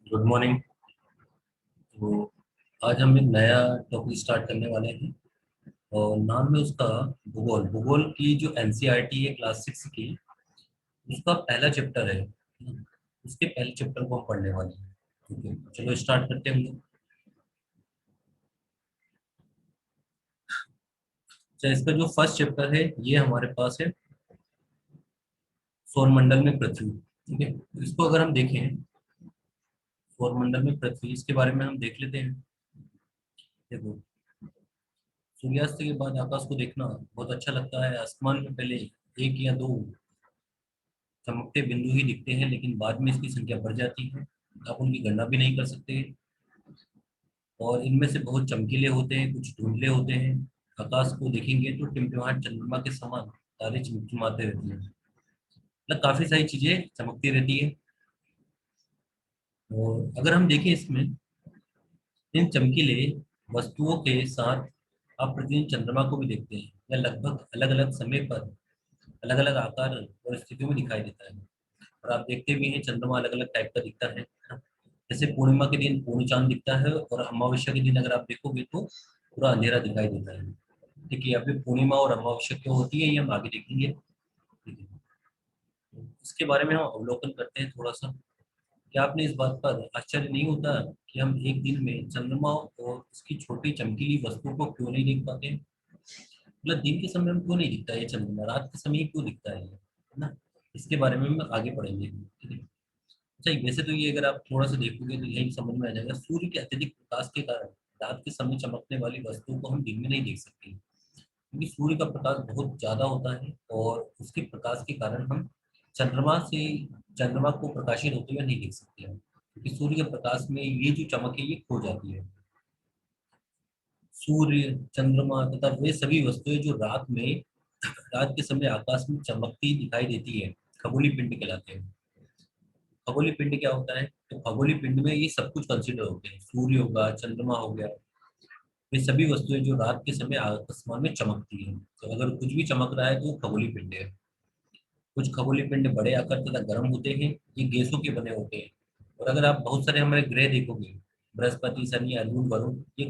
Good morning. तो आज हम एक नया टॉपिक स्टार्ट करने वाले हैं और नाम है उसका भूगोल। भूगोल की जो एनसीईआरटी है क्लास 6 की, उसका पहला चैप्टर है। उसके पहले चैप्टर को हम पढ़ने वाले हैं। ठीक है, चलो स्टार्ट करते हैं हम लोग। अच्छा, इसका जो फर्स्ट चैप्टर है ये हमारे पास है सौरमंडल में पृथ्वी। ठीक है, तो इसको अगर हम देखें, सौरमंडल में पृथ्वी, इसके बारे में हम देख लेते हैं। देखो, सूर्यास्त के बाद आकाश को देखना बहुत अच्छा लगता है। आसमान में पहले एक या दो चमकते बिंदु ही दिखते हैं, लेकिन बाद में इसकी संख्या बढ़ जाती है। आप उनकी गणना भी नहीं कर सकते और इनमें से बहुत चमकीले होते हैं, कुछ धुंधले होते हैं। आकाश को देखेंगे तो टिमटिमाहट चंद्रमा के समान तारे चमचमाते रहते हैं। मतलब काफी सारी चीजें चमकती रहती है। और अगर हम देखें इसमें, इन चमकीले वस्तुओं के साथ आप प्रतिदिन चंद्रमा को भी देखते हैं। यह लगभग अलग अलग समय पर अलग अलग आकार और स्थितियों में दिखाई देता है। और आप देखते भी हैं चंद्रमा अलग अलग टाइप का दिखता है। जैसे पूर्णिमा के दिन पूर्ण चांद दिखता है और अमावस्या के दिन अगर आप देखोगे तो पूरा अंधेरा दिखाई देता है। ठीक है, अभी पूर्णिमा और अमावस्या क्यों होती है ये हम आगे देखेंगे। ठीक है, तो इसके बारे में हम अवलोकन करते हैं थोड़ा सा। क्या आपने इस बात पर आश्चर्य नहीं होता कि हम एक दिन में चंद्रमा और उसकी छोटी चमकीली वस्तुओं को क्यों नहीं देख पाते? मतलब दिन के समय हम क्यों नहीं दिखता है ये चंद्रमा, रात के समय ही क्यों दिखता है ये, है ना? इसके बारे में हम आगे पढ़ेंगे। ठीक है। अच्छा, वैसे तो ये अगर आप थोड़ा सा देखोगे तो यही समझ में आ जाएगा। सूर्य के अत्यधिक प्रकाश के कारण रात के समय चमकने वाली वस्तुओं को हम दिन में नहीं देख सकते, क्योंकि सूर्य का प्रकाश बहुत ज्यादा होता है और उसके प्रकाश के कारण हम चंद्रमा से चंद्रमा को प्रकाशित होते हुए नहीं देख सकते हैं, क्योंकि सूर्य के प्रकाश में ये जो चमक है ये खो जाती है। सूर्य, चंद्रमा तथा वे सभी वस्तुएं जो रात के समय आकाश में चमकती दिखाई देती है, खगोलीय पिंड कहलाते हैं। खगोलीय पिंड क्या होता है? तो खगोलीय पिंड में ये सब कुछ कंसिडर होते हैं। सूर्य होगा, चंद्रमा हो गया, ये सभी वस्तुएं जो रात के समय आसमान में चमकती हैं। तो अगर कुछ भी चमक रहा है तो वो खगोलीय पिंड है। कुछ खगोलीय पिंड बड़े आकार तथा गर्म होते हैं। ये गैसों के बने होते हैं। और अगर आप बहुत सारे हमारे ग्रह देखोगे, बृहस्पति, शनि, अर्जुन, वरुण, ये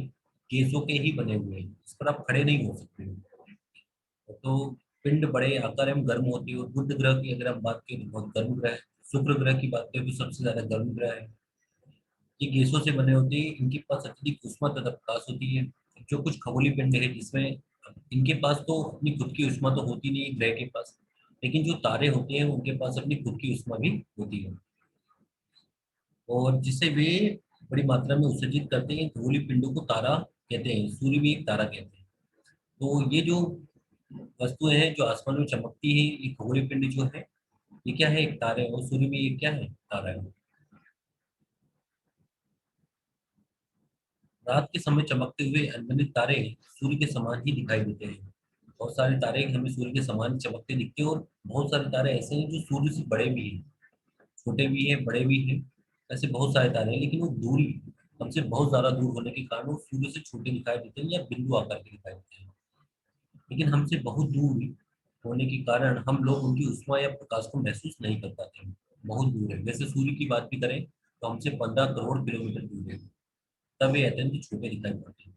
गैसों के ही बने हुए हैं। इस पर आप खड़े नहीं हो सकते। तो पिंड बड़े आकार में गर्म होती है। और बुध ग्रह की अगर आप बात करें तो बहुत गर्म ग्रह है। शुक्र ग्रह की बात करें तो सबसे ज्यादा गर्म ग्रह है। ये गैसों से बने होते हैं, इनके पास अत्यधिक ऊष्मा तथा प्रकाश होती है। जो कुछ खगोलीय पिंड है जिसमें इनके पास तो अपनी खुद की ऊष्मा तो होती नहीं है ग्रह के पास, लेकिन जो तारे होते हैं उनके पास अपनी खुद की ऊष्मा भी होती है और जिसे वे बड़ी मात्रा में उत्सर्जित करते हैं। खगोलीय पिंडों को तारा कहते हैं, सूर्य भी एक तारा कहते हैं। तो ये जो वस्तुएं हैं जो आसमान में चमकती है, ये खगोलीय पिंड जो है ये क्या है? एक तारा है। और सूर्य भी एक क्या है? तारा है। रात के समय चमकते हुए अनगिनत तारे सूर्य के समान ही दिखाई देते हैं। बहुत सारे तारे हमें सूर्य के समान चमकते दिखते हैं और बहुत सारे तारे ऐसे हैं जो सूर्य से बड़े भी हैं, छोटे भी हैं, बड़े भी हैं। ऐसे बहुत सारे तारे हैं, लेकिन वो दूरी हमसे बहुत ज्यादा दूर होने के कारण वो सूर्य से छोटे दिखाई देते हैं या बिंदु आकार के दिखाई देते हैं। लेकिन हमसे बहुत दूर होने के कारण हम लोग उनकी ऊष्मा या प्रकाश को महसूस नहीं कर पाते हैं। बहुत दूर है। वैसे सूर्य की बात भी करें तो हमसे 15 करोड़ किलोमीटर दूर है, तब ये अत्यंत छोटे दिखाई पड़ते हैं।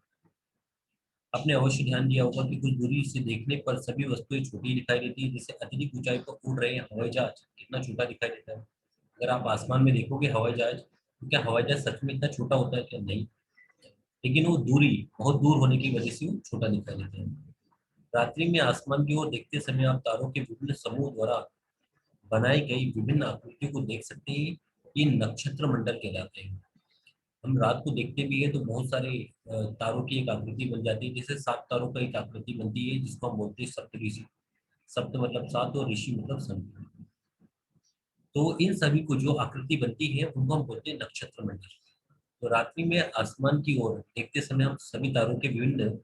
आपने अवश्य ध्यान दिया होगा कि कुछ दूरी से देखने पर सभी वस्तुएं छोटी दिखाई देती है। जैसे अत्यधिक ऊंचाई पर उड़ रहे हवाई जहाज कितना छोटा दिखाई देता है। अगर आप आसमान में देखोगे हवाई जहाज, तो क्या हवाई जहाज सच में इतना छोटा होता है? क्या नहीं। लेकिन वो दूरी बहुत दूर होने की वजह से वो छोटा दिखाई देता है। रात्रि में आसमान की ओर देखते समय आप तारों के विभिन्न समूह द्वारा बनाई गई विभिन्न आकृतियों को देख सकते हैं। ये नक्षत्र मंडल कहलाते हैं। हम रात को देखते भी है तो बहुत सारे तारों की एक आकृति बन जाती है। जैसे 7 तारों का एक आकृति बनती है जिसको हम बोलते हैं सप्तऋषि। सप्त मतलब 7 और ऋषि मतलब संत। तो इन सभी को जो आकृति बनती है उनको हम बोलते हैं नक्षत्र मंडल। तो रात्रि में आसमान की ओर देखते समय हम सभी तारों के विभिन्न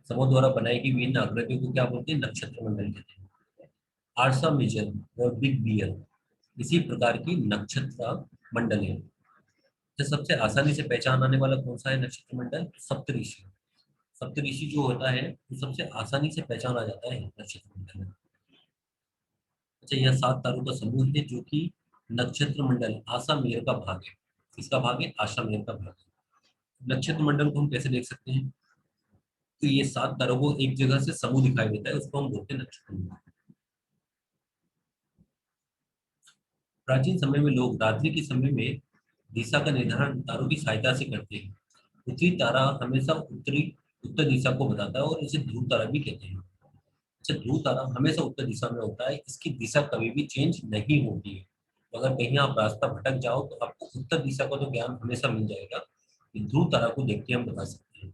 समूह द्वारा बनाई गई विभिन्न आकृतियों को क्या बोलते हैं? नक्षत्र मंडल कहते हैं। आरसा मेजर और बिग बियर इसी प्रकार की नक्षत्र मंडल है। तो सबसे आसानी से पहचान आने वाला कौन सा है नक्षत्र मंडल? सप्तऋषि। सप्तऋषि जो होता है वो सबसे आसानी से पहचाना जाता है नक्षत्र मंडल में। अच्छा, यह 7 तारों का समूह है जो कि नक्षत्र मंडल आसा मेघ का भाग है। इसका भाग है, आशा मेहर का भाग है। नक्षत्र मंडल को हम कैसे देख सकते हैं? तो ये 7 तारों को एक जगह से समूह दिखाई देता है, उसको हम बोलते हैं नक्षत्र मंडल। प्राचीन समय में लोग रात्रि के समय में दिशा का निर्धारण तारों की सहायता से करते हैं। उत्तरी तारा हमेशा उत्तर दिशा को बताता है, और इसे ध्रुव तारा भी कहते हैं। अच्छा, ध्रुव तारा हमेशा उत्तर दिशा में होता है, इसकी दिशा कभी भी चेंज नहीं होती है। तो अगर कहीं आप रास्ता भटक जाओ तो आपको उत्तर दिशा का तो ज्ञान हमेशा मिल जाएगा। ये ध्रुव तारा को देख के हम बता सकते हैं।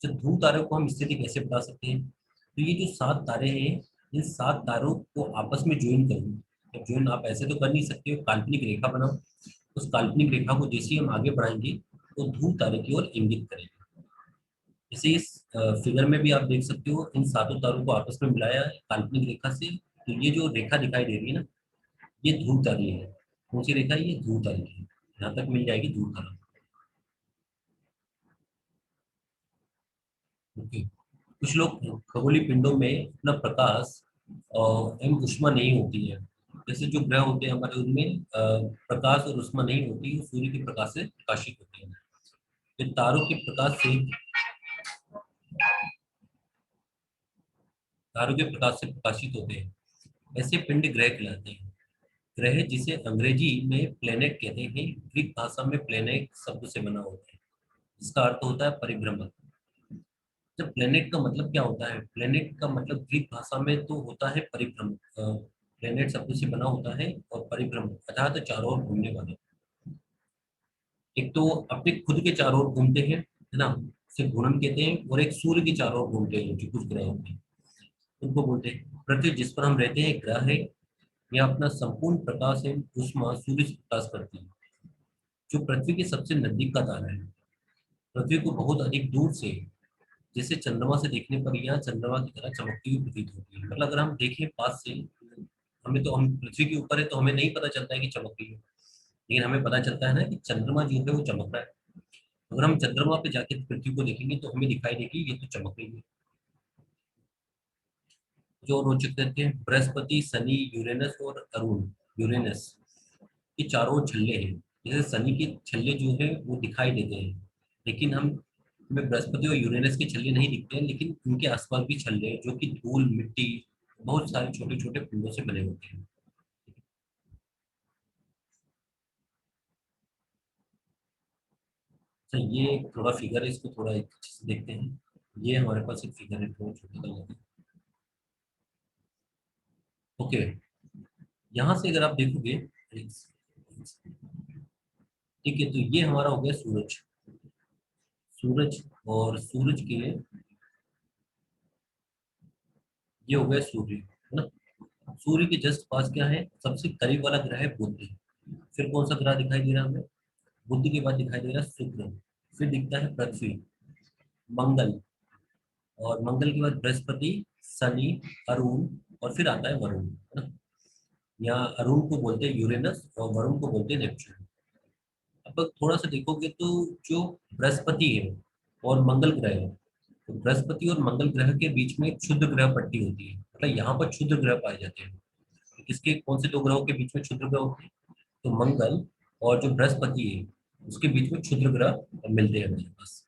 तो ध्रुव तारे को हम स्थिति कैसे बता सकते हैं? तो ये जो 7 तारे हैं, इन 7 तारों को आपस में ज्वाइन करूँ। तो ज्वाइन आप ऐसे तो कर नहीं सकते हो, काल्पनिक रेखा बनाओ। उस काल्पनिक रेखा को जैसे ही हम आगे बढ़ाएंगे तो ध्रुव तारे की ओर इंगित करेंगे। जैसे इस फिगर में भी आप देख सकते हो, इन सातों तारों को आपस में मिलाया है काल्पनिक रेखा से। तो ये जो रेखा दिखाई दे रही है ना, ये ध्रुव तारी है। कौन सी रेखा है? ये ध्रुव तारी की। यहाँ तक मिल जाएगी ध्रुव तारा। ओके। कुछ लोग खगोलीय पिंडों में अपना प्रकाश एवं ऊष्मा नहीं होती है। जैसे जो ग्रह होते हैं हमारे, उनमें प्रकाश और ऊष्मा नहीं होती, वो सूर्य के प्रकाश से प्रकाशित होते हैं। फिर तारों के प्रकाश से प्रकाशित होते हैं। ऐसे पिंड ग्रह कहलाते हैं। ग्रह जिसे अंग्रेजी में प्लेनेट कहते हैं, ग्रीक भाषा में प्लेनेट शब्द से बना होता है। इसका अर्थ होता है परिभ्रमण। जब प्लेनेट का मतलब क्या होता है? प्लेनेट का मतलब ग्रीक भाषा में तो होता है परिभ्रमण। प्लेनेट शब्द से बना होता है, और परिभ्रमण अर्थात चारों ओर घूमने वाले। एक तो अपने खुद के चारों ओर घूमते हैं, है ना, उसे घूर्णन कहते हैं। और एक सूर्य के चारों ओर घूमते हैं जो कुछ ग्रह होते हैं, उनको बोलते हैं। पृथ्वी जिस पर हम रहते हैं एक ग्रह है। यह अपना संपूर्ण प्रकाश एवं ऊष्मा सूर्य से प्रकाश करती है, जो पृथ्वी के सबसे नजदीक का तारा है। पृथ्वी को बहुत अधिक दूर से, जैसे चंद्रमा से देखने पर यह चंद्रमा की तरह चमकती हुई प्रतीत होती है। मतलब अगर हम देखें पास से, हमें तो, हम पृथ्वी के ऊपर है तो हमें नहीं पता चलता है कि चमक रही है, लेकिन हमें पता चलता है ना कि चंद्रमा जो है वो चमक रहा है। अगर हम चंद्रमा पे जाके पृथ्वी को देखेंगे तो हमें दिखाई देगी ये तो चमक रही है। जो रोचक तथ्य है, बृहस्पति, शनि, यूरेनस और अरुण, यूरेनस, ये चारों छल्ले हैं। जैसे शनि के छल्ले जो है वो दिखाई देते हैं, लेकिन हम, हमें बृहस्पति और यूरेनस के छल्ले नहीं दिखते हैं, लेकिन उनके आसपास भी छल्ले हैं जो कि धूल मिट्टी, बहुत सारे छोटे छोटे पिंडों से बने होते हैं। तो ये थोड़ा फिगर है, इसको थोड़ा एक अच्छे से देखते हैं। ये हमारे पास एक फिगर है, थोड़ा छोटा सा लगे। ओके। यहाँ से अगर आप देखोगे, ठीक है, तो ये हमारा हो गया सूरज। सूरज, और सूरज के, ये हो गया सूर्य, है ना। सूर्य के जस्ट पास क्या है? सबसे करीब वाला ग्रह है बुध। फिर कौन सा ग्रह दिखाई दे रहा है हमें? बुध के बाद दिखाई दे रहा है शुक्र। फिर दिखता है पृथ्वी, मंगल, और मंगल के बाद बृहस्पति, शनि, अरुण, और फिर आता है वरुण, है ना। यहाँ अरुण को बोलते हैं यूरेनस और वरुण को बोलते हैं नेपच्यून। अब थोड़ा सा देखोगे तो जो बृहस्पति है और मंगल ग्रह है, तो बृहस्पति और मंगल ग्रह के बीच में एक क्षुद्र ग्रह पट्टी होती है। मतलब यहाँ पर क्षुद्र ग्रह पाए जाते हैं। तो किसके, कौन से दो ग्रहों के बीच में क्षुद्र ग्रह होते हैं? तो मंगल और जो बृहस्पति है, उसके बीच में क्षुद्र ग्रह मिलते हैं हमारे पास।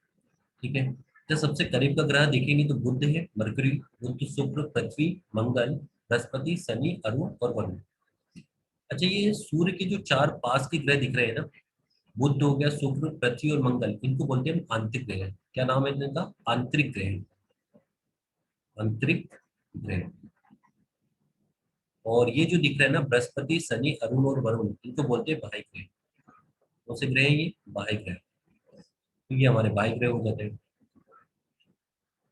ठीक है। तो सबसे करीब का ग्रह देखेंगे तो बुध है, मरकरी, बुध, शुक्र, पृथ्वी, मंगल, बृहस्पति, शनि, अरुण और वरुण। अच्छा, ये सूर्य के जो चार पास के ग्रह दिख रहे हैं ना, बुध हो गया, शुक्र, पृथ्वी और मंगल, इनको बोलते हैं हम आंतरिक ग्रह। क्या नाम है इनका? आंतरिक ग्रह। आंतरिक ग्रह। और ये जो दिख रहा है ना, बृहस्पति, शनि, अरुण और वरुण, इनको बोलते हैं बाह्य ग्रह। कौन से ग्रह हैं ये? बाह्य ग्रह। तो ये हमारे बाह्य ग्रह हो जाते हैं।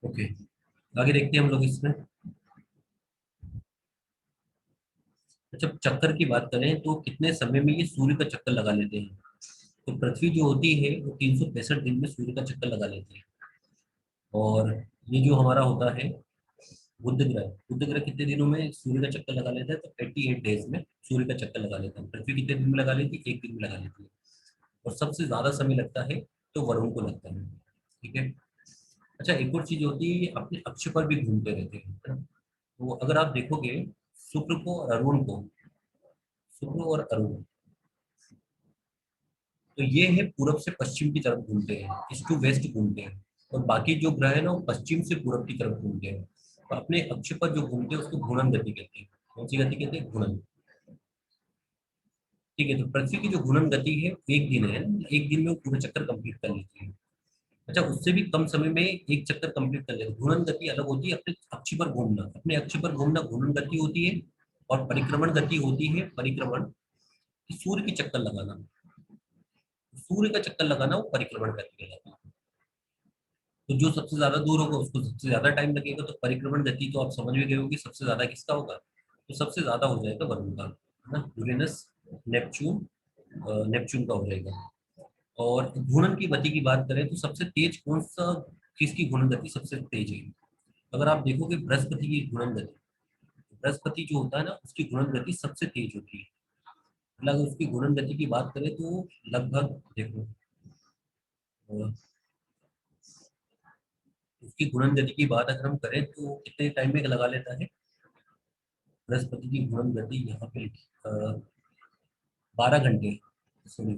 ओके। आगे देखते हैं हम लोग इसमें। जब चक्कर की बात करें तो कितने समय में ये सूर्य का चक्कर लगा लेते हैं? तो पृथ्वी जो होती है वो 365 दिन में सूर्य का चक्कर लगा लेती है। और ये जो हमारा होता है बुध ग्रह, बुध ग्रह कितने दिनों में सूर्य का चक्कर लगा लेता है? तो 88 डेज में सूर्य का चक्कर लगा लेता है। पृथ्वी कितने दिन में लगा लेती है? एक दिन में लगा लेती है। और सबसे ज्यादा समय लगता है तो वरुण को लगता है। ठीक है। अच्छा, एक और चीज होती है, ये अपने अक्ष पर भी घूमते रहते हैं, है ना। तो अगर आप देखोगे शुक्र को और अरुण को, शुक्र और अरुण, तो ये है पूरब से पश्चिम की तरफ घूमते हैं, ईस्ट टू वेस्ट घूमते हैं। और बाकी जो ग्रह है ना वो पश्चिम से पूरब की तरफ घूमते हैं। तो अपने अक्ष पर जो घूमते हैं उसको घूर्णन गति कहते हैं। कौन सी गति कहते हैं? घूर्णन। ठीक है, तो पृथ्वी की जो घूर्णन गति है एक दिन है, एक दिन में वो पूरा चक्कर कंप्लीट कर लेती है। अच्छा, उससे भी कम समय में एक चक्कर कंप्लीट कर लेते हैं। घूर्णन गति अलग होती है, अपने अक्ष पर घूमना, अपने अक्ष पर घूमना घूर्णन गति होती है। और परिक्रमण गति होती है परिक्रमण, कि सूर्य की चक्कर लगाना। सूर्य का चक्कर लगाना वो परिक्रमण गति कहलाता है। तो जो सबसे ज्यादा दूर होगा उसको सबसे ज्यादा टाइम लगेगा। तो परिक्रमण गति तो आप समझ भी गए होंगे सबसे ज्यादा किसका होगा। तो सबसे ज्यादा हो जाएगा वरुण का, है ना, यूरेनस, नेपच्यून, नेपच्यून का हो जाएगा। और घूर्णन की गति की बात करें तो सबसे तेज कौन सा, किसकी घूर्णन गति सबसे तेज है? अगर आप देखोगे बृहस्पति की घूर्णन गति, बृहस्पति जो होता है ना उसकी घूर्णन गति सबसे तेज होती है। मतलब अगर उसकी घूर्णन गति की बात करें तो लगभग देखो, अ, उसकी घूर्णन गति की बात अगर हम करें तो कितने टाइम में लगा लेता है बृहस्पति की घूर्णन गति? यहाँ पे लिखी 12 घंटे, सॉरी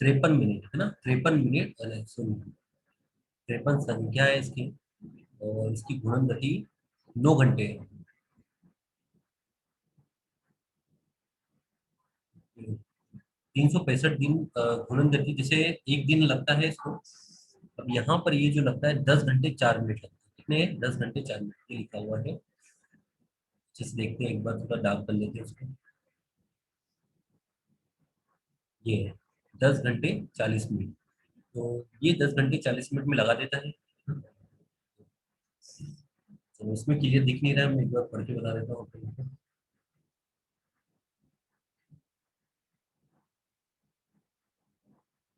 53 मिनट, है ना, 53 मिनट, सॉरी 53 संख्या है इसकी। और इसकी घूर्णन गति 9 घंटे है। 365 दिन घूर्णन गति, जैसे एक दिन लगता है इसको। अब यहाँ पर ये जो लगता है 10 घंटे 4 मिनट लगता है। कितने? 10 घंटे 4 मिनट ये लिखा हुआ है। जिस देखते हैं एक बार, थोड़ा डार्क कर लेते हैं उसको। ये है 10 घंटे 40 मिनट। तो ये 10 घंटे 40 मिनट में लगा देता है। तो इसमें क्लियर दिख नहीं रहा है, मैं एक बार पढ़ के बता देता हूँ आपको।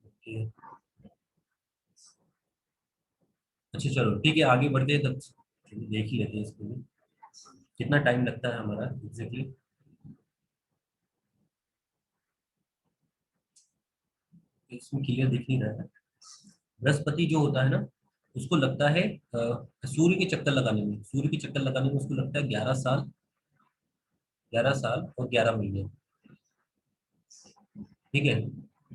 ओके। अच्छा चलो ठीक है, आगे बढ़ते हैं तब। चलिए देख ही लेते हैं इसको भी। कितना टाइम लगता है हमारा एग्जैक्टली। इसमें क्लियर दिख नहीं रहा है। बृहस्पति जो होता है ना उसको लगता है सूर्य के चक्कर लगाने में, सूर्य के चक्कर लगाने में उसको लगता है 11 साल, 11 साल और 11 महीने। ठीक है।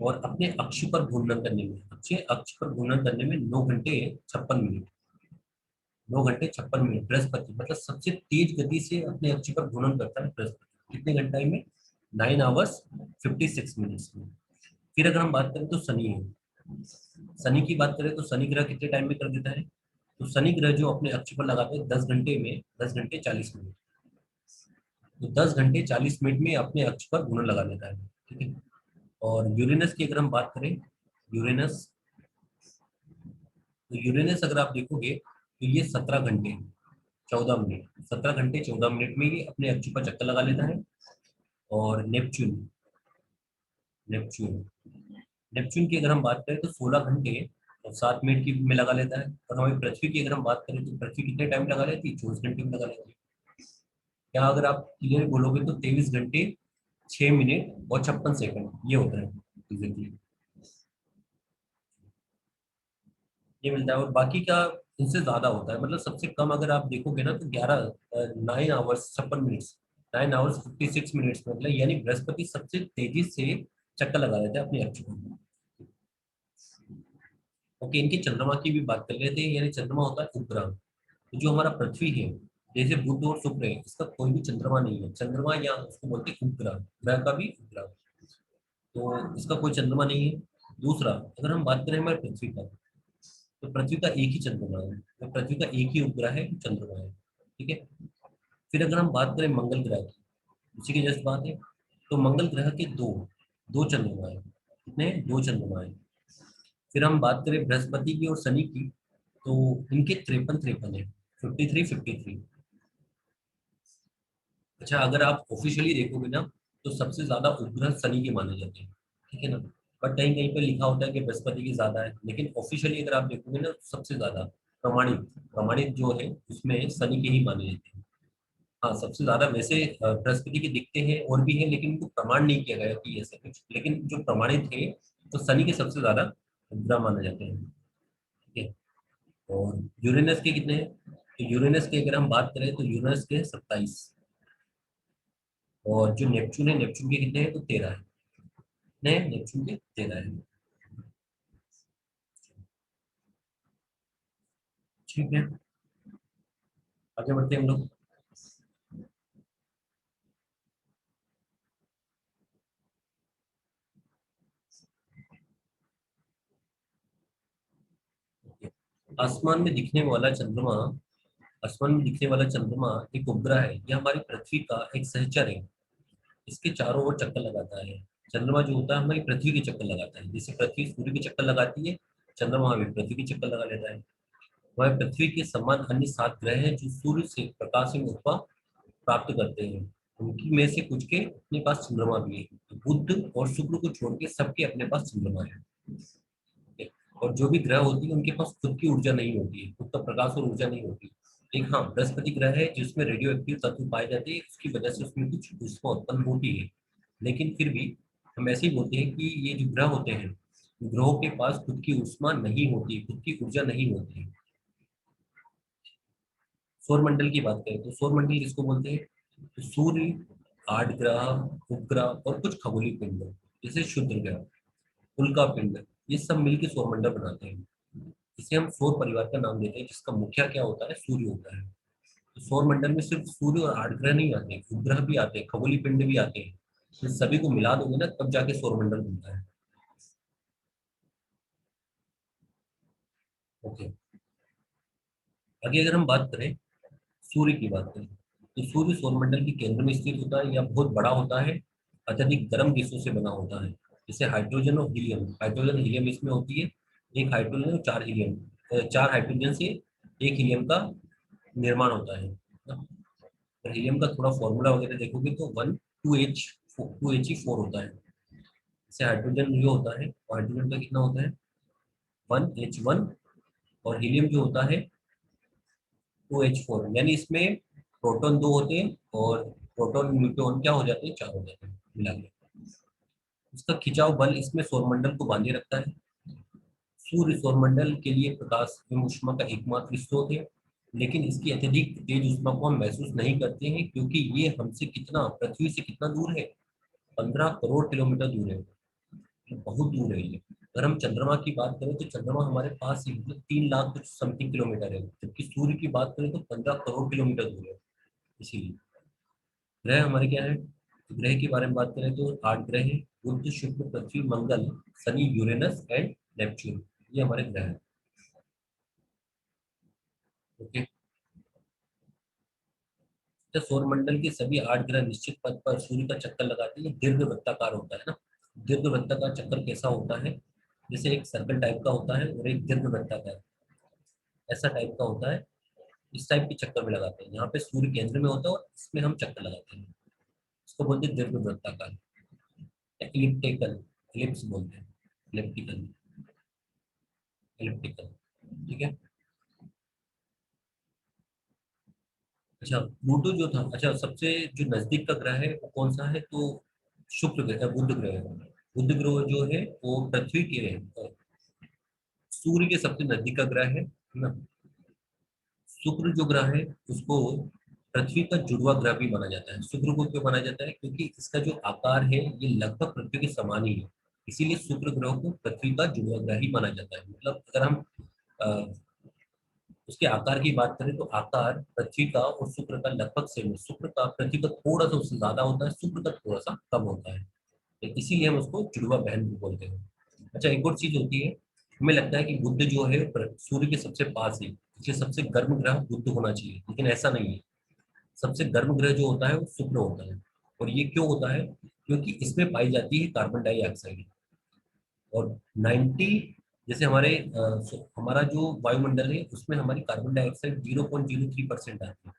और अपने अक्ष पर घूर्णन करने में, अच्छे अक्ष पर घूर्णन करने में 9 घंटे 56 मिनट। 9 घंटे 56 मिनट बृहस्पति, मतलब सबसे तेज गति से अपने अक्ष पर घूर्णन करता है बृहस्पति। कितने घंटे में? 9 आवर्स 56 मिनट्स में। फिर अगर हम बात करें तो शनि है। शनि की बात करें तो शनि ग्रह कितने टाइम में कर देता है? तो शनि ग्रह जो अपने अक्ष पर लगाते हैं 10 घंटे में, 10 घंटे 40 मिनट। तो 10 घंटे 40 मिनट में अपने अक्ष पर घूर्णन लगा लेता है। ठीक है। और यूरेनस की अगर हम बात करें, यूरेनस, तो यूरेनस अगर आप देखोगे तो ये 17 घंटे 14 मिनट, 17 घंटे 14 मिनट में ये अपने अक्ष पर चक्कर लगा लेता है। और नेपच्यून, नेपच्यून नेपच्यून की अगर हम बात करें तो 16 घंटे और 7 मिनट की में लगा लेता है। और हमारी पृथ्वी की अगर हम बात करें तो पृथ्वी कितने टाइम लगा लेती है? 24 घंटे में लगा लेती है। क्या अगर आप क्लियर बोलोगे तो 23 घंटे 6 मिनट और 56 सेकंड ये होता है एग्जैक्टली। ये मिलता है। और बाकी का इनसे ज्यादा होता है, मतलब सबसे कम अगर आप देखोगे ना तो 9 आवर्स 56 मिनट्स, 9 आवर्स 56 मिनट्स, मतलब यानी बृहस्पति सबसे तेजी से चक्कर लगा देता है अपने अक्ष पर। ओके, इनके चंद्रमा की भी बात कर लेते हैं। यानी चंद्रमा होता है उपग्रह। तो जो हमारा पृथ्वी है, जैसे बुध और शुक्र है, इसका कोई भी चंद्रमा नहीं है। चंद्रमा या उसको बोलते हैं उपग्रह, ग्रह का भी उपग्रह। तो इसका कोई चंद्रमा नहीं है। दूसरा, अगर हम बात करें हमारे पृथ्वी का, तो पृथ्वी का एक ही चंद्रमा है। तो पृथ्वी का एक ही उपग्रह है, चंद्रमा है। ठीक है। फिर अगर हम बात करें मंगल ग्रह की, उसी की जस्ट बात है। तो मंगल ग्रह के दो दो चंद्रमा है। कितने? दो चंद्रमा है। फिर हम बात करें बृहस्पति की और शनि की, तो इनके 53 53 है, 53 53। अच्छा, अगर आप ऑफिशियली देखोगे ना तो सबसे ज्यादा उपग्रह शनि के माने जाते हैं। ठीक है ना। बट कहीं कहीं पे लिखा होता है कि बृहस्पति की ज्यादा है, लेकिन ऑफिशियली अगर आप देखोगे ना तो सबसे ज्यादा प्रमाणित, प्रमाणित जो है उसमें शनि के ही माने जाते हैं। हाँ, सबसे ज्यादा वैसे बृहस्पति के दिखते हैं और भी है, लेकिन उनको प्रमाण नहीं किया गया कि ऐसा कुछ, लेकिन जो प्रमाणित है तो शनि के सबसे ज्यादा उपग्रह माने जाते हैं। ठीक है। और यूरेनस के कितने हैं? तो यूरेनस के अगर हम बात करें तो यूरेनस के 27। और जो नेपच्यून है, नेपच्यून के कितने हैं? तो 13 है। नेपच्यून के दे रहा है। ठीक है, आगे बढ़ते हैं हम लोग। आसमान में दिखने वाला चंद्रमा, आसमान में दिखने वाला चंद्रमा एक उपग्रह है। यह हमारी पृथ्वी का एक सहचर है। इसके चारों ओर चक्कर लगाता है। चंद्रमा जो होता है हमारी पृथ्वी के चक्कर लगाता है। जैसे पृथ्वी सूर्य के चक्कर लगाती है, चंद्रमा भी पृथ्वी के चक्कर लगा लेता है। वह पृथ्वी के समान अन्य 7 ग्रह हैं जो सूर्य से प्रकाश में ऊर्जा प्राप्त करते हैं। उनकी में से कुछ के अपने पास चंद्रमा भी है। तो बुध और शुक्र को छोड़ के सबके अपने पास चंद्रमा है। और जो भी ग्रह होती है उनके पास खुद की ऊर्जा नहीं होती है, खुद का प्रकाश और ऊर्जा नहीं होती। एक हाँ बृहस्पति ग्रह है जिसमें रेडियो एक्टिव तत्व पाए जाते हैं, उसकी वजह से उसमें कुछ ऊष्मा उत्पन्न होती है। लेकिन फिर भी हम ऐसे ही बोलते हैं कि ये जो ग्रह होते हैं, ग्रहों के पास खुद की ऊष्मा नहीं होती, खुद की ऊर्जा नहीं होती। सौर मंडल की बात करें तो सौर मंडल किसको बोलते हैं? तो सूर्य, 8 ग्रह, उपग्रह और कुछ खगोलीय पिंड, जैसे शुक्र ग्रह, उल्का पिंड, ये सब मिलकर सौर मंडल बनाते हैं। इसे हम सौर परिवार का नाम देते हैं, जिसका मुखिया क्या होता है? सूर्य होता है। तो सौर मंडल में सिर्फ सूर्य और 8 ग्रह नहीं आते, उपग्रह भी आते हैं, खगोलीय पिंड भी आते हैं। तो सभी को मिला दोगे ना तब जाके सौर मंडल बनता है। ओके, आगे अगर हम बात करें, सूर्य की बात करें, तो सूर्य सौरमंडल के केंद्र में स्थित होता है या बहुत बड़ा होता है, अत्यधिक गर्म गैसों से बना होता है, जैसे हाइड्रोजन और हीलियम। हाइड्रोजन हीलियम इसमें होती है, एक हाइड्रोजन और 4 हीलियम, 4 हाइड्रोजन से एक हीलियम का निर्माण होता है। और हीलियम का थोड़ा फॉर्मूला वगैरह देखोगे तो 2H4 होता है। जैसे हाइड्रोजन जो होता है, हाइड्रोजन का कितना होता है? 1H1। और हीलियम जो होता है 2H4, यानी इसमें प्रोटॉन 2 होते हैं और प्रोटॉन न्यूट्रॉन क्या हो जाते हैं? 4 हो जाते हैं मिला के। इसका खिंचाव बल इसमें सौरमंडल को बांधे रखता है। सूर्य सौरमंडल के लिए प्रकाश एवं ऊष्मा का एकमात्र स्रोत है, लेकिन इसकी अत्यधिक तेज ऊष्मा को हम महसूस नहीं करते हैं, क्योंकि ये हमसे कितना, पृथ्वी से कितना दूर है? 15 करोड़ किलोमीटर दूर है। ये बहुत दूर है ये। अगर हम चंद्रमा की बात करें तो चंद्रमा हमारे पास ही, मतलब 3 लाख कुछ समथिंग किलोमीटर है, जबकि सूर्य की बात करें तो 15 करोड़ किलोमीटर दूर है। इसीलिए ग्रह हमारे क्या है? तो ग्रह के बारे में बात करें तो 8 ग्रह हैं, बुध, शुक्र, पृथ्वी, मंगल, शनि, यूरेनस एंड नेपच्यून। ये हमारे ग्रह हैं। ओके, तो सौरमंडल के सभी 8 ग्रह निश्चित पथ पर सूर्य का चक्कर लगाते हैं। दीर्घवृत्ताकार होता है ना। दीर्घवृत्ताकार चक्कर कैसा होता है? जैसे एक सर्कल टाइप का होता है और एक दीर्घवृत्ताकार, ऐसा टाइप का होता है। इस टाइप के चक्कर में लगाते हैं। यहाँ पे सूर्य केंद्र में होता है और इसमें हम चक्कर लगाते हैं। इसको बोलते हैं दीर्घवृत्ताकार, एलिप्टिकल, एलिप्स बोलते हैं, एलिप्टिकल, एलिप्टिकल। ठीक है। अच्छा, प्लूटो जो था, अच्छा सबसे जो नजदीक का ग्रह है वो कौन सा है? तो शुक्र ग्रह, बुध ग्रह है। बुध ग्रह जो है वो पृथ्वी के सूर्य के सबसे नजदीक का ग्रह है ना। शुक्र जो ग्रह है उसको पृथ्वी का जुड़वा ग्रह भी माना जाता है। शुक्र को क्यों माना जाता है? क्योंकि इसका जो आकार है ये लगभग पृथ्वी के समान ही है। इसीलिए शुक्र ग्रह को पृथ्वी का जुड़वा ग्रह ही माना जाता है। मतलब अगर हम अ, उसके आकार की बात करें तो आकार पृथ्वी का और शुक्र का लगभग सेम है। शुक्र का पृथ्वी का थोड़ा सा उससे ज्यादा होता है, शुक्र का थोड़ा सा कम होता है। तो इसीलिए हम उसको जुड़वा बहन भी बोलते हैं। अच्छा, एक और चीज होती है, हमें लगता है कि बुध जो है सूर्य के सबसे पास है, इसलिए सबसे गर्म ग्रह बुध होना चाहिए, लेकिन ऐसा नहीं है। सबसे गर्म ग्रह जो होता है वो शुक्र होता है। और ये क्यों होता है? क्योंकि इसमें पाई जाती है कार्बन डाइऑक्साइड। और 90, जैसे हमारा जो वायुमंडल है उसमें हमारी कार्बन डाइऑक्साइड 0.03% आती है।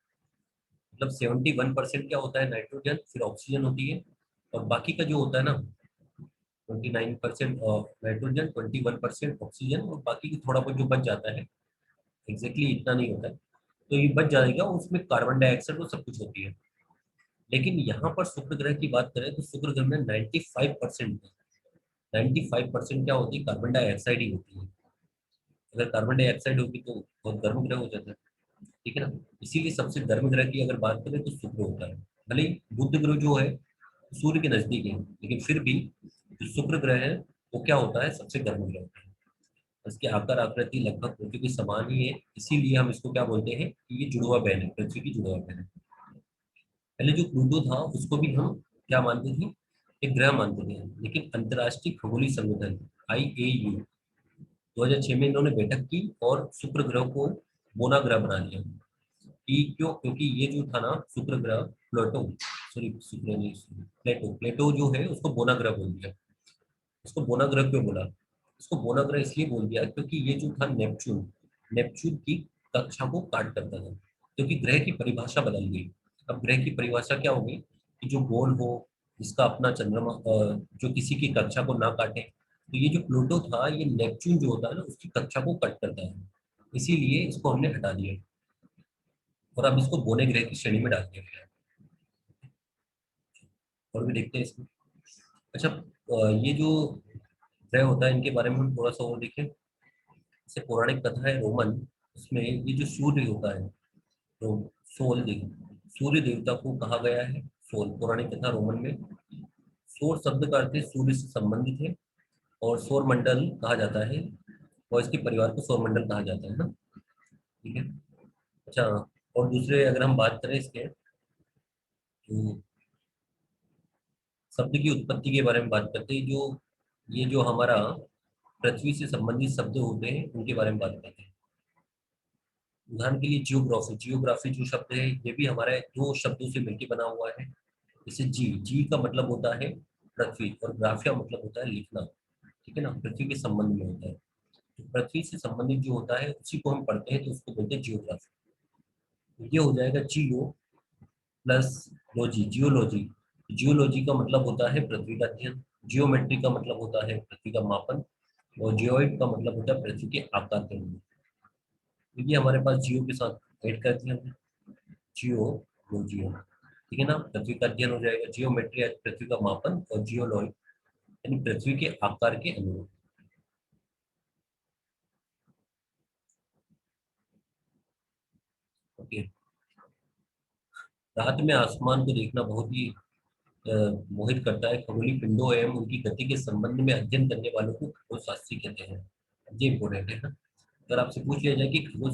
मतलब 71% क्या होता है? नाइट्रोजन, फिर ऑक्सीजन होती है। और बाकी का जो होता है ना, 29% नाइट्रोजन, 21% ऑक्सीजन, और बाकी की थोड़ा बहुत जो बच जाता है, एग्जैक्टली इतना नहीं होता है, तो ये बच जाएगा, उसमें कार्बन डाइऑक्साइड वो सब कुछ होती है। लेकिन यहाँ पर शुक्र ग्रह की बात करें तो शुक्र ग्रह में 95%, 95% क्या होती है? कार्बन डाइऑक्साइड ही होती है। अगर कार्बन डाइऑक्साइड होगी तो बहुत गर्म ग्रह हो जाता है। ठीक है ना। इसीलिए सबसे गर्म ग्रह की अगर बात करें तो शुक्र होता है। भले ही बुध ग्रह जो है सूर्य के नजदीक है, लेकिन फिर भी जो शुक्र ग्रह है वो क्या होता है, सबसे गर्म ग्रह होता है। इसके आकार आकृति लगभग पृथ्वी के समान ही है, इसीलिए हम इसको क्या बोलते हैं कि ये जुड़वा बहन है, पृथ्वी की जुड़वा बहन है। पहले जो प्लूटो था उसको भी हम क्या मानते थे, एक ग्रह मानते थे, लेकिन अंतर्राष्ट्रीय खगोलीय संगठन IAU 2006 में इन्होंने बैठक की और शुक्र ग्रह को बोना ग्रह बना दिया। कि क्यों, क्योंकि ये जो था ना शुक्र ग्रह, प्लूटो, सॉरी शुक्र नहीं, प्लेटो, प्लेटो जो है उसको बोना ग्रह बोल दिया। उसको बोना ग्रह क्यों बोला, उसको बोना ग्रह इसलिए बोल दिया क्योंकि ये जो था नेपच्यून, नेपच्यून की कक्षा को काट करता था, क्योंकि ग्रह की परिभाषा बदल गई। अब ग्रह की परिभाषा क्या होगी कि जो गोल हो, जिसका अपना चंद्रमा जो किसी की कक्षा को ना काटे, तो ये जो प्लूटो था ये नेपच्यून जो होता है ना उसकी कक्षा को कट करता है, इसीलिए इसको हमने हटा दिया और अब इसको बोने ग्रह की श्रेणी में डाल दिया गया है। और भी देखते हैं इसमें। अच्छा, ये जो ग्रह होता है इनके बारे में हम थोड़ा सा और देखें। जैसे पौराणिक कथा है रोमन, उसमें ये जो सूर्य होता है, तो सोल देव, सूर्य देवता को कहा गया है सोल, पौराणिक कथा रोमन में। सौर शब्द का अर्थ है सूर्य से संबंधित है, और सौर मंडल कहा जाता है, और इसके परिवार को सौर मंडल कहा जाता है ना। ठीक है। अच्छा, और दूसरे अगर हम बात करें इसके, तो शब्द की उत्पत्ति के बारे में बात करते हैं। जो ये जो हमारा पृथ्वी से संबंधित शब्द होते हैं उनके बारे में बात करते हैं। उदाहरण के लिए जियोग्राफी, जियोग्राफी जो शब्द है ये भी हमारे दो शब्दों से मिलकर बना हुआ है। जैसे जी, जी का मतलब होता है पृथ्वी, और ग्राफिया मतलब होता है लिखना। ठीक है ना, पृथ्वी के संबंध में होता है। तो पृथ्वी से संबंधित जो होता है उसी को हम पढ़ते हैं, तो उसको बोलते हैं जियोग्राफी। तो ये हो जाएगा जियो प्लस लॉजी, जियोलॉजी। जियोलॉजी का मतलब होता है पृथ्वी का अध्ययन, जियोमेट्री का मतलब होता है पृथ्वी का मापन, और जियोइड का मतलब होता है पृथ्वी के आकार के अनुरूप। तो ये हमारे पास जियो के साथ ऐड कर दिया हमने, जियो, वो जियो। ठीक है ना, पृथ्वी का अध्ययन हो जाएगा, जियोमेट्री पृथ्वी का मापन, और जियोलॉइड यानी पृथ्वी के आकार के अनुरूप। ओके। रात में आसमान को देखना बहुत ही अ, मोहित करता है। खगोलीय पिंडों एवं उनकी गति के संबंध में अध्ययन करने वालों को खगोल शास्त्री कहते हैं। ये इम्पोर्टेंट है ना। अगर आपसे पूछ लिया जाए कि खगोल,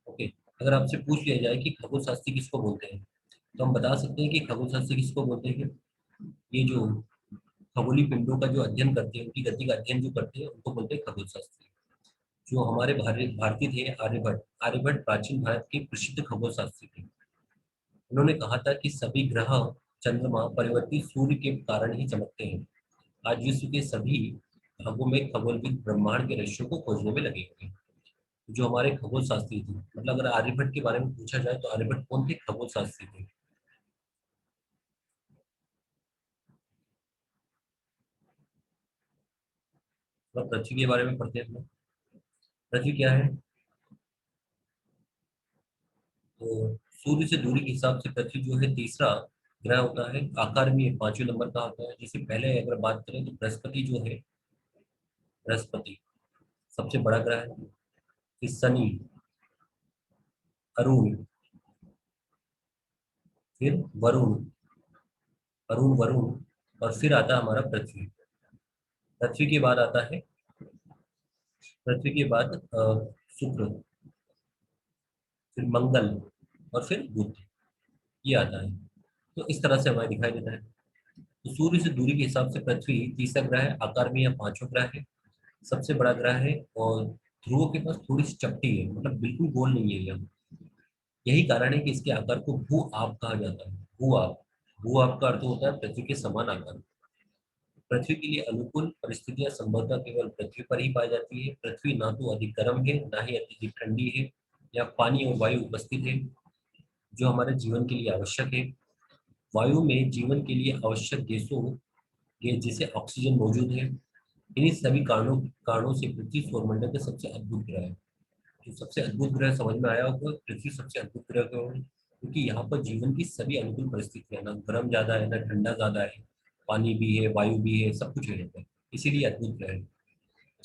ओके, अगर आपसे पूछ लिया जाए कि खगोल शास्त्री किसको बोलते हैं, तो हम बता सकते हैं कि खगोल शास्त्री किसको बोलते हैं। ये जो खगोलीय पिंडों का जो अध्ययन करते हैं, उनकी गति का अध्ययन जो करते हैं उनको बोलते हैं खगोल शास्त्री। जो हमारे भारतीय थे आर्यभट्ट, आर्यभट्ट प्राचीन भारत के प्रसिद्ध खगोल शास्त्री थे। उन्होंने कहा था कि सभी ग्रह, चंद्रमा परिवर्तित सूर्य के कारण ही चमकते हैं। आज विश्व के सभी भागों में खगोलविद ब्रह्मांड के रहस्यों को खोजने में लगे हुए हैं। जो हमारे खगोल शास्त्री थे, मतलब अगर आर्यभट्ट के बारे में पूछा जाए तो आर्यभट्ट कौन थे, खगोल शास्त्री थे। तो पृथ्वी के बारे में पढ़ते हैं। पृथ्वी क्या है, तो सूर्य से दूरी के हिसाब से पृथ्वी जो है तीसरा ग्रह होता है, आकार में ये पांचवें नंबर का होता है। जैसे पहले अगर बात करें तो बृहस्पति जो है, बृहस्पति सबसे बड़ा ग्रह है। फिर शनि, अरुण, फिर वरुण, अरुण वरुण, और फिर आता है हमारा पृथ्वी। पृथ्वी के बाद आता है, पृथ्वी के बाद शुक्र, फिर मंगल, और फिर बुध, ये आता है। तो इस तरह से हमें दिखाई देता है। तो सूर्य से दूरी के हिसाब से पृथ्वी तीसरा ग्रह है, आकार में यह पांचवा ग्रह है, सबसे बड़ा ग्रह है, और ध्रुवों के पास थोड़ी सी चपटी है, मतलब बिल्कुल गोल नहीं है यह। यही कारण है कि इसके आकार को भू आप कहा जाता है। भू आप, भू आप का अर्थ होता है पृथ्वी के समान आकार। पृथ्वी के लिए अनुकूल परिस्थितियां संभवतः केवल पृथ्वी पर ही पाई जाती है। पृथ्वी ना तो अधिक गर्म है ना ही अत्यधिक ठंडी है, या पानी और वायु उपस्थित है जो हमारे जीवन के लिए आवश्यक है। वायु में जीवन के लिए आवश्यक गैसों, गैस जैसे ऑक्सीजन मौजूद है। इन्हीं सभी कारणों से पृथ्वी सौरमंडल का सबसे अद्भुत ग्रह है। जो सबसे अद्भुत ग्रह समझ में आया होगा, पृथ्वी सबसे अद्भुत ग्रह क्यों है, क्योंकि यहाँ पर जीवन की सभी अनुकूल परिस्थितियां, ना गर्म ज्यादा है ना ठंडा ज्यादा है, पानी भी है, वायु भी है, सब कुछ है यहाँ पर, इसीलिए अद्भुत ग्रह है।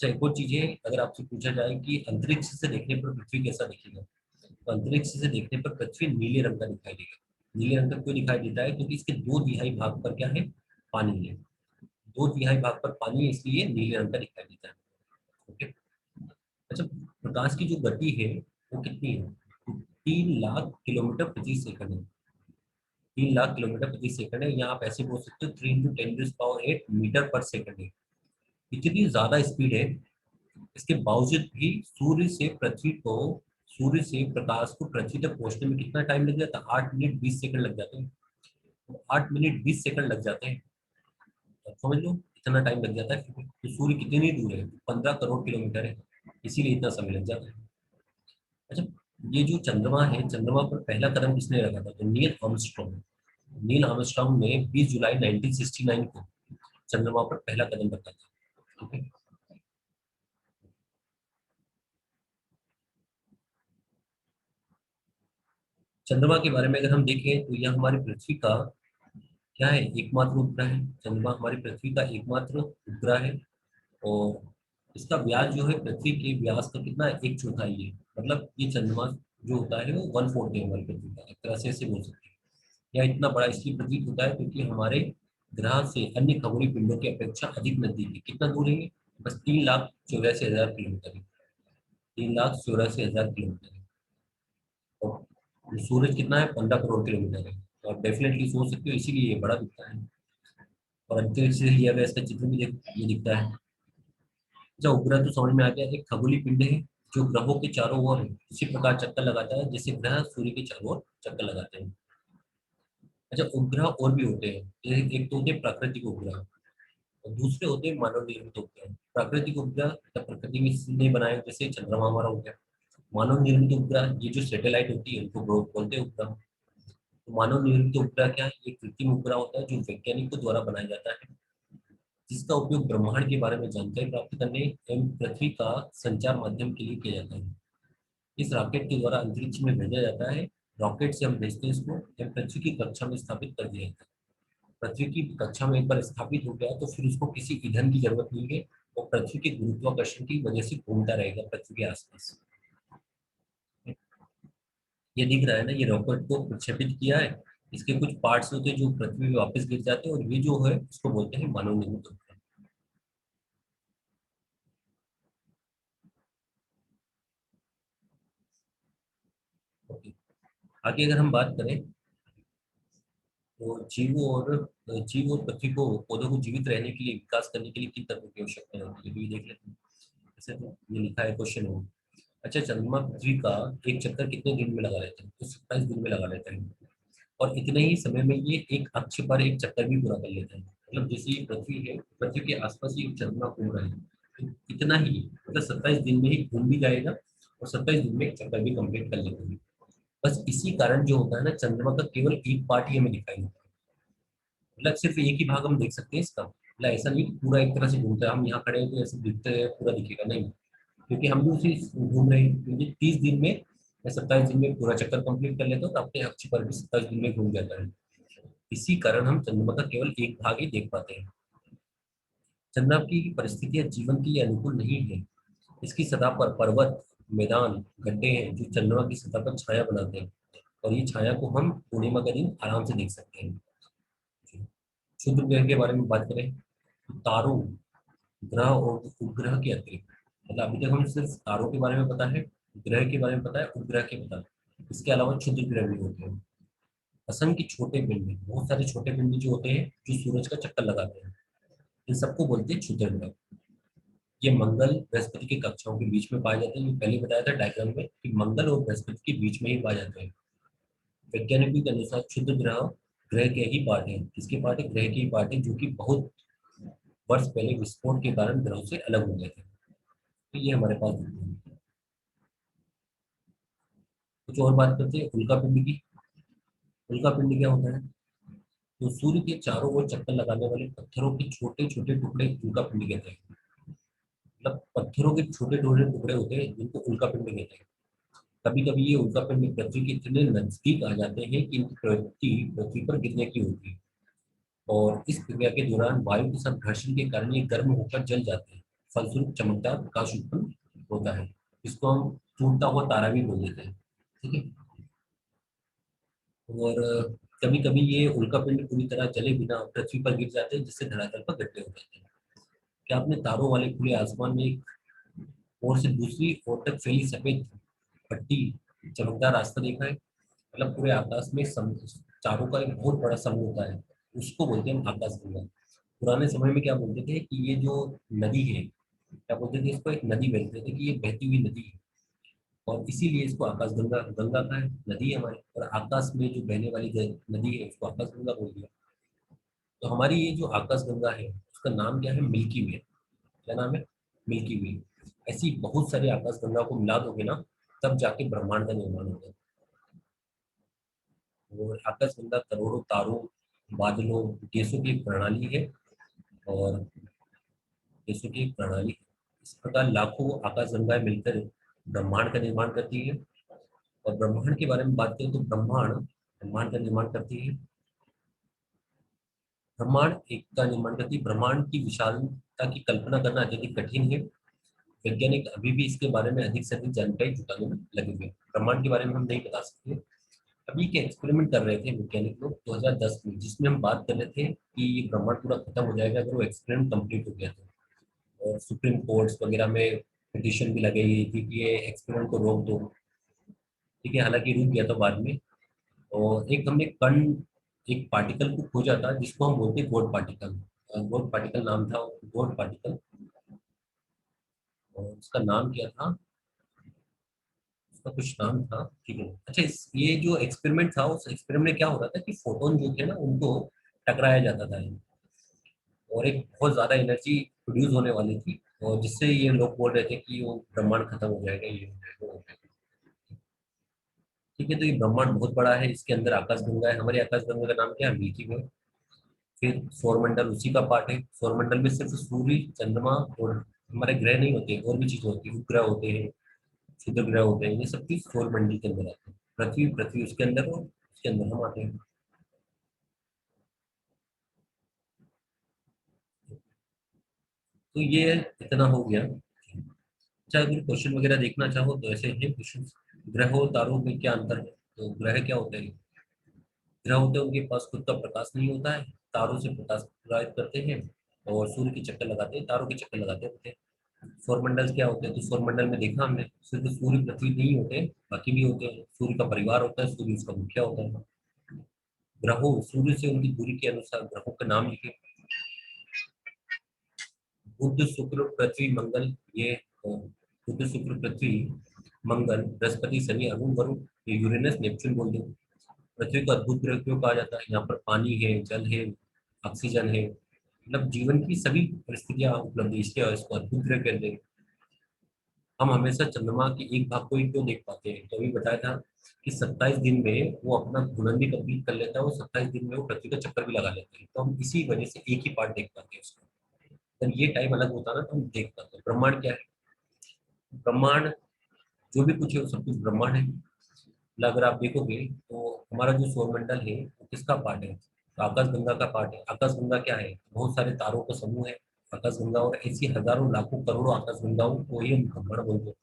अच्छा, एक और चीज है, अगर आपसे पूछा जाए कि अंतरिक्ष से देखने पर पृथ्वी कैसा दिखेगा, तो अंतरिक्ष से देखने पर पृथ्वी नीले रंग का दिखाई देगा। नीले रंग का क्यों दिखाई देता है? क्योंकि इसके 2 तिहाई भाग पर क्या है? पानी है। 2 तिहाई भाग पर पानी है, इसलिए नीले रंग का दिखाई देता है। ओके। अच्छा, प्रकाश की जो गति है वो कितनी है? 3 लाख किलोमीटर प्रति सेकंड है। 3 लाख किलोमीटर प्रति सेकंड है। यहाँ आप ऐसे बोल सकते हो 3 × 10⁸ मीटर पर सेकंड है। इतनी ज्यादा स्पीड है। इसके बावजूद भी सूर्य से प्रकाश को पृथ्वी तक पहुंचने में कितना टाइम लग जाता है? 8 मिनट 20 सेकंड लग जाते हैं। तो 8 मिनट 20 सेकंड लग जाते हैं। तो समझ लो इतना टाइम लग जाता है। तो सूर्य कितनी दूर है? 15 करोड़ किलोमीटर है। इसीलिए इतना समय लग जाता है। अच्छा, ये जो चंद्रमा है, चंद्रमा पर पहला कदम किसने रखा था? तो नील आर्मस्ट्रॉन्ग। नील आर्मस्ट्रॉन्ग ने 20 जुलाई 1969 को चंद्रमा पर पहला कदम रखा था। ठीक है। चंद्रमा के बारे में अगर हम देखें तो यह हमारी पृथ्वी का क्या है? एकमात्र उपग्रह है। चंद्रमा हमारी पृथ्वी का एकमात्र उपग्रह है। और इसका व्यास जो है पृथ्वी के व्यास का कितना है? 1/4 है। मतलब ये चंद्रमा जो होता है वो 1/4 है हमारी पृथ्वी का, एक तरह से ऐसे बोल सकते हैं। या इतना बड़ा इसलिए प्रतीत होता है क्योंकि हमारे ग्रह से अन्य खगोलीय पिंडों की अपेक्षा अधिक नजदीक है। कितना दूर है ये? बस 3 लाख 84 हजार किलोमीटर है। 3 लाख 84 हजार किलोमीटर है। और सूरज कितना है? 15 करोड़ किलोमीटर है। तो आप डेफिनेटली सोच सकते हो, इसीलिए ये बड़ा दिखता है। और अंतरिक्ष से लिया गया इसका चित्र भी ये दिखता है। अच्छा, उपग्रह तो समझ में आ गया। एक खगोलीय पिंड है जो ग्रहों के चारों ओर इसी प्रकार चक्कर लगाता है जैसे ग्रह सूर्य के चारों ओर चक्कर लगाते हैं। अच्छा, उपग्रह और भी होते हैं। एक तो होते हैं प्राकृतिक उपग्रह और दूसरे होते हैं मानव निर्मित उपग्रह। प्राकृतिक उपग्रह या प्रकृति ने बनाए, जैसे चंद्रमा हमारा हो गया। मानव निर्मित उपग्रह ये जो सैटेलाइट होती है उनको बोलते हैं उपग्रह। तो मानव निर्मित उपग्रह क्या है? ये कृत्रिम उपग्रह होता है जो वैज्ञानिकों द्वारा बनाया जाता है, जिसका उपयोग ब्रह्मांड के बारे में जानकारी प्राप्त करने एवं पृथ्वी का संचार माध्यम के लिए किया जाता है। इस रॉकेट के द्वारा अंतरिक्ष में भेजा जाता है। रॉकेट से हम भेजते हैं इसको, जब पृथ्वी की कक्षा में स्थापित कर दिया जाता है। पृथ्वी की कक्षा में एक बार स्थापित हो गया तो फिर उसको किसी ईंधन की जरूरत नहीं है। और पृथ्वी के गुरुत्वाकर्षण की वजह से घूमता रहेगा पृथ्वी के आसपास। ये दिख रहा है ना, ये रॉकेट को प्रक्षेपित किया है। इसके कुछ पार्ट्स होते हैं जो पृथ्वी में वापस गिर जाते हैं, और ये जो है उसको बोलते हैं मानव निर्मित उपग्रह। ओके। आगे अगर हम बात करें तो जीव और पृथ्वी को पौधों को जीवित रहने के लिए, विकास करने के लिए किन तत्वों की आवश्यकता होती है, तो ये देख लेते हैं। जैसे तो ये लिखा है क्वेश्चन में। अच्छा, चंद्रमा पृथ्वी का एक चक्कर कितने दिन में लगा लेता है? तो 27 दिन में लगा लेता है। और इतने ही समय में ये एक अक्ष पर एक चक्कर भी पूरा कर लेता है। मतलब जैसे ये पृथ्वी है, पृथ्वी के आसपास ही एक चंद्रमा घूम रहा है, तो इतना ही, मतलब 27 दिन में ही घूम भी जाएगा और 27 दिन में एक चक्कर भी कंप्लीट कर लेता है। बस इसी कारण जो होता है ना, चंद्रमा का केवल एक पार्ट ही हमें दिखाई देता है। मतलब सिर्फ एक ही भाग हम देख सकते हैं इसका। मतलब ऐसा नहीं कि पूरा एक तरह से घूमता है, हम यहाँ खड़े हैं तो ऐसे दिखते हैं पूरा दिखेगा नहीं। क्योंकि हम भी उसी घूम रहे हैं, क्योंकि 30 दिन में या 27 दिन में पूरा चक्कर कंप्लीट कर लेता हूँ, तो अपने अक्ष पर भी 27 दिन में घूम जाता है। इसी कारण हम चंद्रमा का केवल एक भाग ही देख पाते हैं। चंद्रमा की परिस्थितियां जीवन के लिए अनुकूल नहीं है। इसकी सतह पर पर्वत, मैदान, गड्ढे हैं जो चंद्रमा की सतह पर छाया बनाते हैं। और ये छाया को हम पूर्णिमा के दिन आराम से देख सकते हैं। क्षुद्र ग्रह के बारे में बात करें तो तारों, ग्रह और उपग्रह के अतिरिक्त, मतलब अभी तक हमें सिर्फ तारों के बारे में पता है, ग्रह के बारे में पता है, उपग्रह के पता है। इसके अलावा क्षुद्र ग्रह भी होते हैं। असंख्य छोटे पिंड, बहुत सारे छोटे पिंड जो होते हैं जो सूरज का चक्कर लगाते हैं, इन सबको बोलते हैं क्षुद्र ग्रह। ये मंगल बृहस्पति की कक्षाओं के बीच में पाए जाते हैं। ये पहले बताया था डायग्राम में कि मंगल और बृहस्पति के बीच में ही पाए जाते हैं। वैज्ञानिकों के अनुसार क्षुद्र ग्रह ग्रह के ही पार्ट है। किसके पार्ट है? ग्रह के ही पार्ट है, जो कि बहुत वर्ष पहले विस्फोट के कारण ग्रहों से अलग हो गए थे। तो ये हमारे पास दिखते हैं। कुछ और बात करते हैं उल्का पिंड की। उल्का पिंड क्या होता है? तो सूर्य के चारों ओर चक्कर लगाने वाले पत्थरों के छोटे छोटे टुकड़े उल्का पिंड कहते हैं। मतलब पत्थरों के छोटे छोटे टुकड़े होते हैं जिनको उल्का पिंड कहते हैं। कभी कभी ये उल्का पिंड पृथ्वी के इतने नजदीक आ जाते हैं कि इनकी प्रवृत्ति पृथ्वी पर गिरने की होती है। और इस क्रिया के दौरान वायु के साथ घर्षण के कारण ये गर्म होकर जल जाते हैं। फलस्वरूप चमकदार प्रकाश उत्पन्न होता है। इसको हम टूटता हुआ तारा भी बोल देते हैं। ठीक है। और कभी कभी ये उल्कापिंड पूरी तरह जले बिना पृथ्वी पर गिर जाते हैं, जिससे धरातल पर गड्ढे हो जाते हैं। क्या आपने तारों वाले खुले आसमान में एक ओर से दूसरी ओर तक फैली सफेद पट्टी, चमकदार रास्ता देखा है? मतलब पूरे आकाश में चारों का एक बहुत बड़ा समूह होता है, उसको बोलते हैं आकाशगंगा। पुराने समय में क्या बोलते थे कि ये जो नदी है, क्या बोलते थे इसको, एक नदी बोलते थे कि ये बहती हुई नदी है। और इसीलिए इसको आकाशगंगा, गंगा का है, नदी है हमारी, और आकाश में जो बहने वाली नदी है उसको आकाशगंगा बोल दिया। तो हमारी ये जो आकाशगंगा है उसका नाम क्या है? मिल्की वे। क्या नाम है? मिल्की वे। ऐसी बहुत सारी आकाशगंगा को मिला दोगे ना, तब जाके ब्रह्मांड का निर्माण होगा। और आकाशगंगा करोड़ों तारों, बादलों, गैसों की एक प्रणाली है। और गैसों की एक प्रणाली है। इस प्रकार लाखों आकाशगंगाएं मिलकर ब्रह्मांड का निर्माण करती है। और ब्रह्मांड के बारे में बात करें तो ब्रह्मांड ब्रह्मांड का निर्माण करती है। ब्रह्मांड एक का निर्माण करती है। ब्रह्मांड की विशालता की कल्पना करना अत्यधिक कठिन है। वैज्ञानिक अभी भी इसके बारे में अधिक से अधिक जानकारी जुटाने में लगे हुए हैं। ब्रह्मांड के बारे में हम नहीं बता सकते। अभी के एक्सपेरिमेंट कर रहे थे वैज्ञानिक लोग 2010 में, जिसमें हम बात कर रहे थे कि ये ब्रह्मांड पूरा खत्म हो जाएगा अगर वो एक्सपेरिमेंट कंप्लीट हो गया तो। और सुप्रीम कोर्ट्स वगैरह में पिटीशन भी लगाई गई थी कि ये एक्सपेरिमेंट को रोक दो। ठीक है, हालांकि रुक गया था बाद में। और एक हमने कण, एक पार्टिकल को खोजा था जिसको हम बोलते हैं गोड पार्टिकल। गोड पार्टिकल नाम था, गोड पार्टिकल। और उसका नाम क्या था? उसका कुछ नाम था। ठीक है, अच्छा, ये जो एक्सपेरिमेंट था, उस एक्सपेरिमेंट में क्या हो रहा था कि फोटोन जो थे ना उनको टकराया जाता था। और एक बहुत ज्यादा एनर्जी प्रोड्यूस होने वाली थी, और जिससे ये लोग बोल रहे थे कि वो ब्रह्मांड खत्म हो जाएगा, ये हो जाएगा, वो हो जाएगा। ठीक है, तो ये ब्रह्मांड बहुत बड़ा है, इसके अंदर आकाशगंगा है। हमारी आकाशगंगा का नाम क्या है? मिल्की वे। फिर सौरमंडल उसी का पार्ट है। सौरमंडल में सिर्फ सूर्य, चंद्रमा और हमारे ग्रह नहीं होते, और भी चीजें होती है, उपग्रह होते हैं, क्षुद्र ग्रह होते हैं, ये सब चीज सौरमंडल के अंदर आते हैं। पृथ्वी, पृथ्वी उसके अंदर, और उसके अंदर हम आते हैं। तो ये इतना हो गया। अच्छा, अगर क्वेश्चन वगैरह देखना चाहो तो ऐसे हैं क्वेश्चन। ग्रहों तारों में क्या अंतर है? तो ग्रह क्या होते हैं? ग्रह होते हैं उनके पास खुद का प्रकाश नहीं होता है, तारों से प्रकाश प्रभावित करते हैं, और सूर्य के चक्कर लगाते हैं, तारों के चक्कर लगाते रहते हैं। सौरमंडल क्या होते हैं? तो सौरमंडल में देखा हमने, सिर्फ सूर्य पृथ्वी नहीं होते, बाकी भी होते हैं। सूर्य का परिवार होता है, सूर्य उसका मुखिया होता है। ग्रहों, सूर्य से उनकी दूरी के अनुसार ग्रहों का नाम लिखे। बुध, शुक्र, पृथ्वी, मंगल, ये बुध, शुक्र, पृथ्वी, मंगल, बृहस्पति, शनि, अरुण, वरुण, ये यूरेनस, नेपच्यून बोल दो। पृथ्वी को अद्भुत ग्रह क्यों कहा जाता है? यहाँ पर पानी है, जल है, ऑक्सीजन है, मतलब जीवन की सभी परिस्थितियां उपलब्ध है, इसलिए इसको अद्भुत ग्रह कहते हैं। हम हमेशा चंद्रमा के एक भाग को ही क्यों देख पाते हैं? तो अभी बताया था कि 27 दिन में वो अपना घूर्णन भी कंप्लीट कर लेता है, वो 27 दिन में वो पृथ्वी का चक्कर भी लगा लेते हैं, तो हम इसी वजह से एक ही पार्ट देख पाते हैं उसका। अगर ये टाइम अलग होता ना तो हम देख पाते हैं। ब्रह्मांड क्या है? ब्रह्मांड जो भी कुछ है वो सब कुछ ब्रह्मांड है। मतलब अगर आप देखोगे तो हमारा जो सौरमंडल है वो किसका पार्ट है? तो आकाशगंगा का पार्ट है। आकाशगंगा क्या है? बहुत सारे तारों का समूह है आकाशगंगा, और ऐसी हजारों लाखों करोड़ों आकाशगंगाओं को ही हम ब्रह्मांड बोलते हैं।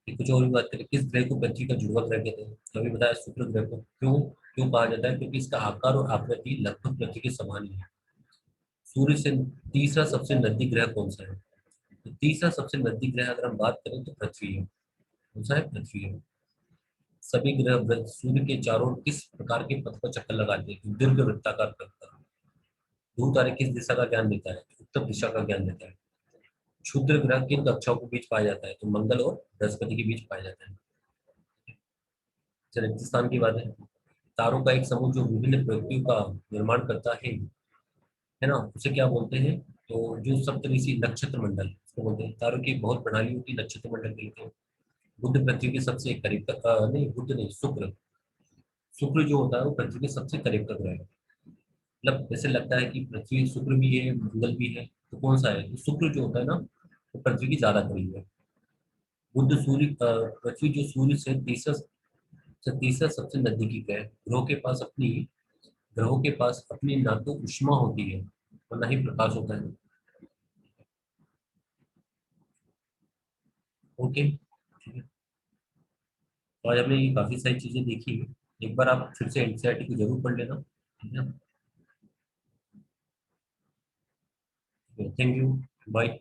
कि कुछ और भी बात करें, किस ग्रह को पृथ्वी का जुड़वा ग्रह कहते हैं? तो अभी बताया शुक्र ग्रह को। क्यों क्यों कहा जाता है? क्योंकि इसका आकार और आकृति लगभग पृथ्वी के समान ही है। सूर्य से तीसरा सबसे नजदीक ग्रह कौन सा है? तो तीसरा सबसे नजदीक ग्रह अगर हम बात करें तो पृथ्वी है। कौन सा है? पृथ्वी है। सभी ग्रह सूर्य के चारों ओर किस प्रकार के पथ पर चक्कर लगाते हैं? दीर्घ वृत्ताकार पथ पर। ध्रुव तारे किस दिशा का ज्ञान देता है? उत्तर दिशा का ज्ञान देता है। क्षुद्र ग्रह किन कक्षाओं के बीच पाया जाता है? तो मंगल और बृहस्पति के बीच पाया जाता है। चलिए रेगिस्तान की बात है। तारों का एक समूह जो विभिन्न प्रवृत्तियों का निर्माण करता है ना, उसे क्या बोलते हैं? तो जो सप्तऋषि नक्षत्र मंडल उसको बोलते हैं। तारों की बहुत प्रणाली होती है, नक्षत्र मंडल कहते हैं। बुध पृथ्वी के सबसे करीब का, नहीं बुध नहीं, शुक्र। शुक्र जो होता है वो पृथ्वी के सबसे करीब का ग्रह है। मतलब जैसे लगता है कि पृथ्वी, शुक्र भी है, मंगल भी है, तो कौन सा है? तो शुक्र जो होता है ना, वो पृथ्वी की ज्यादा करीब है। बुध, सूर्य, पृथ्वी जो सूर्य से तीसरा सबसे नजदीकी ग्रह। ग्रहों के पास अपनी ना तो ऊष्मा होती है और ना ही प्रकाश होता है। ओके, ठीक है। तो आज हमने ये काफी सारी चीजें देखी है। एक बार आप फिर से एनसीईआरटी को जरूर पढ़ लेना, ठीक है। Thank you. बाय।